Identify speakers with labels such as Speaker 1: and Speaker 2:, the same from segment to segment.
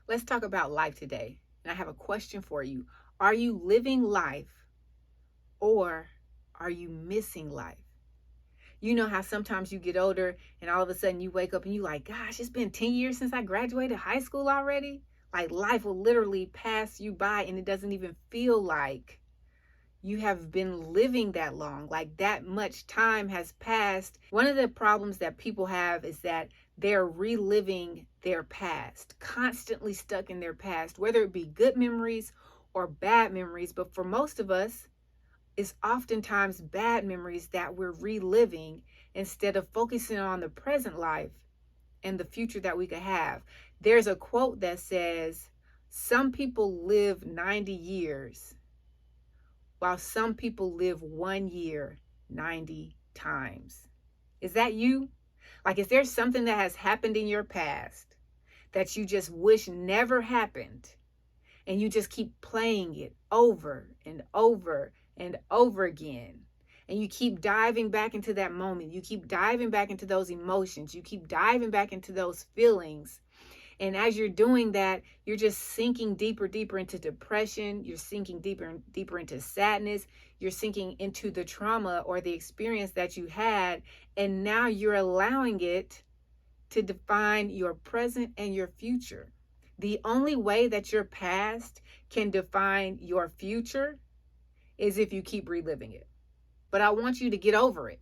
Speaker 1: Let's talk about life today. And I have a question for you. Are you living life or are you missing life? You know how sometimes you get older and all of a sudden you wake up and you like, gosh, it's been 10 years since I graduated high school already. Like life will literally pass you by and it doesn't even feel like you have been living that long, like that much time has passed. One of the problems that people have is that they're reliving their past, constantly stuck in their past, whether it be good memories or bad memories. But for most of us, it's oftentimes bad memories that we're reliving instead of focusing on the present life and the future that we could have. There's a quote that says, some people live 90 years while some people live 1 year 90 times. Is that you? Like, is there something that has happened in your past that you just wish never happened and you just keep playing it over and over and over again? And you keep diving back into that moment. You keep diving back into those emotions. You keep diving back into those feelings. And as you're doing that, you're just sinking deeper into depression. You're sinking deeper and deeper into sadness. You're sinking into the trauma or the experience that you had. And now you're allowing it to define your present and your future. The only way that your past can define your future is if you keep reliving it. But I want you to get over it.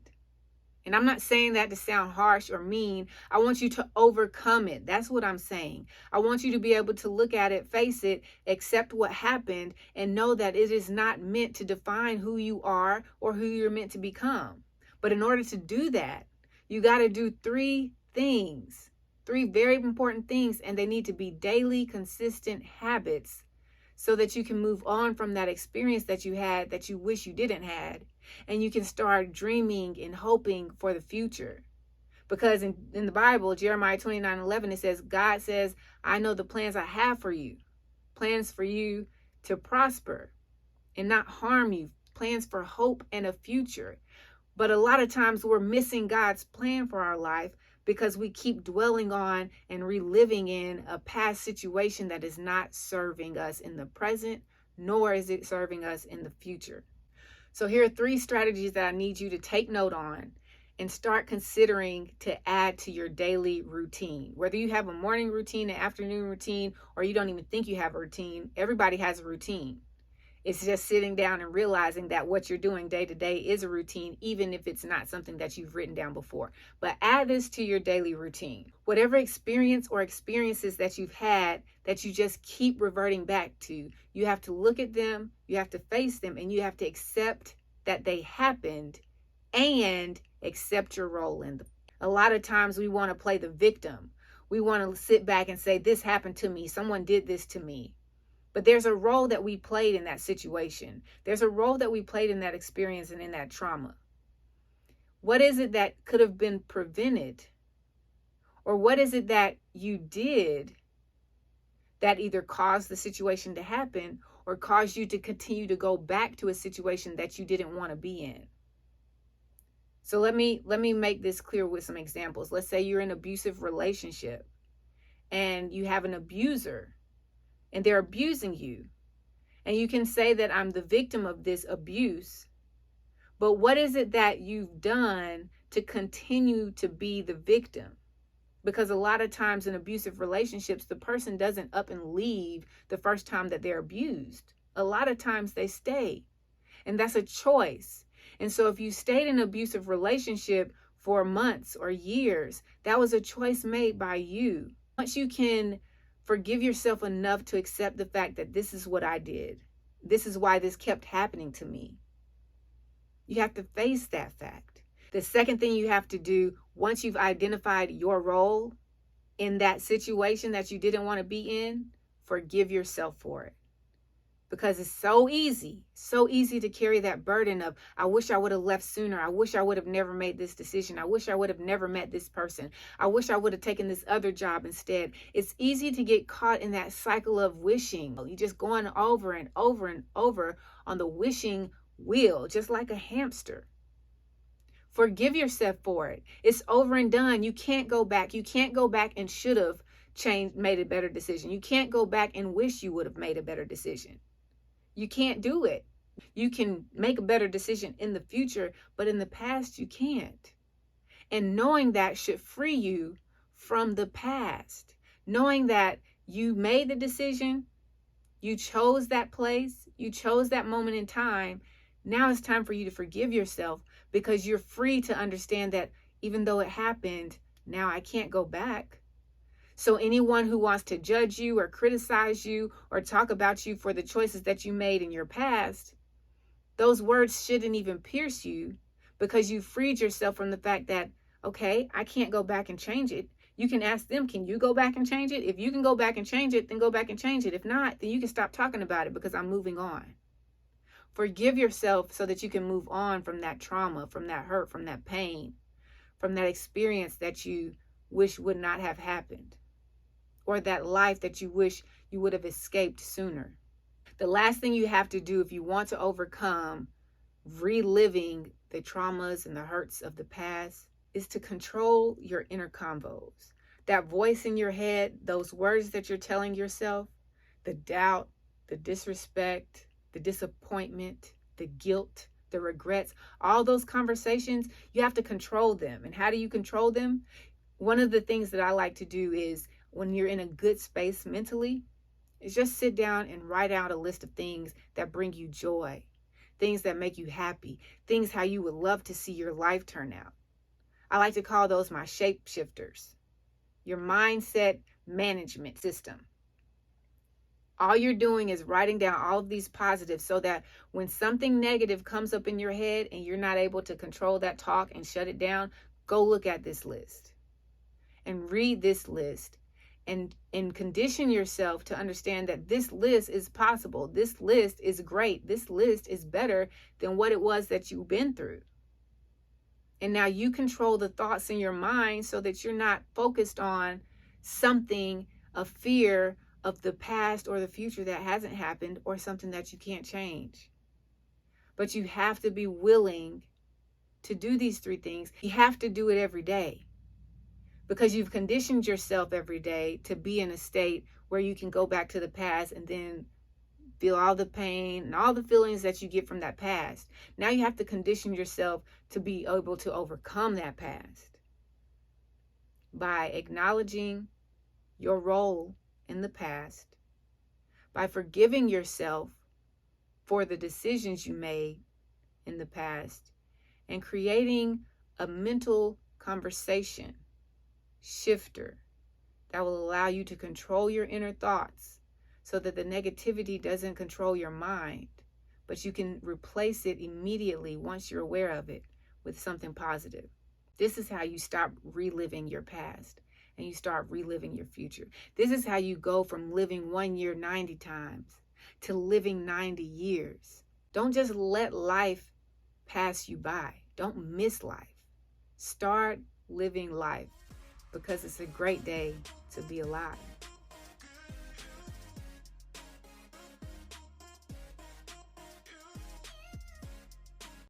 Speaker 1: And I'm not saying that to sound harsh or mean. I want you to overcome it. That's what I'm saying. I want you to be able to look at it, face it, accept what happened, and know that it is not meant to define who you are or who you're meant to become. But in order to do that, you got to do three things, three very important things, and they need to be daily, consistent habits so that you can move on from that experience that you had that you wish you didn't have. And you can start dreaming and hoping for the future. Because in the Bible, Jeremiah 29:11, it says, God says, I know the plans I have for you. Plans for you to prosper and not harm you. Plans for hope and a future. But a lot of times we're missing God's plan for our life because we keep dwelling on and reliving in a past situation that is not serving us in the present, nor is it serving us in the future. So here are three strategies that I need you to take note on and start considering to add to your daily routine. Whether you have a morning routine, an afternoon routine, or you don't even think you have a routine, everybody has a routine. It's just sitting down and realizing that what you're doing day to day is a routine, even if it's not something that you've written down before. But add this to your daily routine. Whatever experience or experiences that you've had that you just keep reverting back to, you have to look at them, you have to face them, and you have to accept that they happened and accept your role in them. A lot of times we want to play the victim. We want to sit back and say, this happened to me. Someone did this to me. But there's a role that we played in that situation. There's a role that we played in that experience and in that trauma. What is it that could have been prevented? Or what is it that you did that either caused the situation to happen or caused you to continue to go back to a situation that you didn't want to be in? So let me make this clear with some examples. Let's say you're in an abusive relationship and you have an abuser and they're abusing you. And you can say that I'm the victim of this abuse. But what is it that you've done to continue to be the victim? Because a lot of times in abusive relationships, the person doesn't up and leave the first time that they're abused. A lot of times they stay. And that's a choice. And so if you stayed in an abusive relationship for months or years, that was a choice made by you. Once you can forgive yourself enough to accept the fact that this is what I did. This is why this kept happening to me. You have to face that fact. The second thing you have to do, once you've identified your role in that situation that you didn't want to be in, forgive yourself for it. Because it's so easy to carry that burden of, I wish I would have left sooner. I wish I would have never made this decision. I wish I would have never met this person. I wish I would have taken this other job instead. It's easy to get caught in that cycle of wishing. You're just going over and over and over on the wishing wheel, just like a hamster. Forgive yourself for it. It's over and done. You can't go back. You can't go back and should have made a better decision. You can't go back and wish you would have made a better decision. You can't do it. You can make a better decision in the future, but in the past you can't. And knowing that should free you from the past. Knowing that you made the decision, you chose that place, you chose that moment in time. Now it's time for you to forgive yourself, because you're free to understand that even though it happened, now I can't go back. So anyone who wants to judge you or criticize you or talk about you for the choices that you made in your past, those words shouldn't even pierce you, because you freed yourself from the fact that, okay, I can't go back and change it. You can ask them, can you go back and change it? If you can go back and change it, then go back and change it. If not, then you can stop talking about it, because I'm moving on. Forgive yourself so that you can move on from that trauma, from that hurt, from that pain, from that experience that you wish would not have happened, or that life that you wish you would have escaped sooner. The last thing you have to do if you want to overcome reliving the traumas and the hurts of the past is to control your inner convos. That voice in your head, those words that you're telling yourself, the doubt, the disrespect, the disappointment, the guilt, the regrets, all those conversations, you have to control them. And how do you control them? One of the things that I like to do is, when you're in a good space mentally, is just sit down and write out a list of things that bring you joy, things that make you happy, things how you would love to see your life turn out. I like to call those my shapeshifters, your mindset management system. All you're doing is writing down all of these positives, so that when something negative comes up in your head and you're not able to control that talk and shut it down, go look at this list and read this list and condition yourself to understand that this list is possible. This list is great. This list is better than what it was that you've been through. And now you control the thoughts in your mind, so that you're not focused on something, a fear of the past or the future that hasn't happened, or something that you can't change. But you have to be willing to do these three things. You have to do it every day, because you've conditioned yourself every day to be in a state where you can go back to the past and then feel all the pain and all the feelings that you get from that past. Now you have to condition yourself to be able to overcome that past by acknowledging your role in the past, by forgiving yourself for the decisions you made in the past, and creating a mental conversation shifter that will allow you to control your inner thoughts, so that the negativity doesn't control your mind, but you can replace it immediately once you're aware of it with something positive. This is how you stop reliving your past and you start reliving your future. This is how you go from living 1 year 90 times to living 90 years. Don't just let life pass you by. Don't miss life. Start living life, because it's a great day to be alive.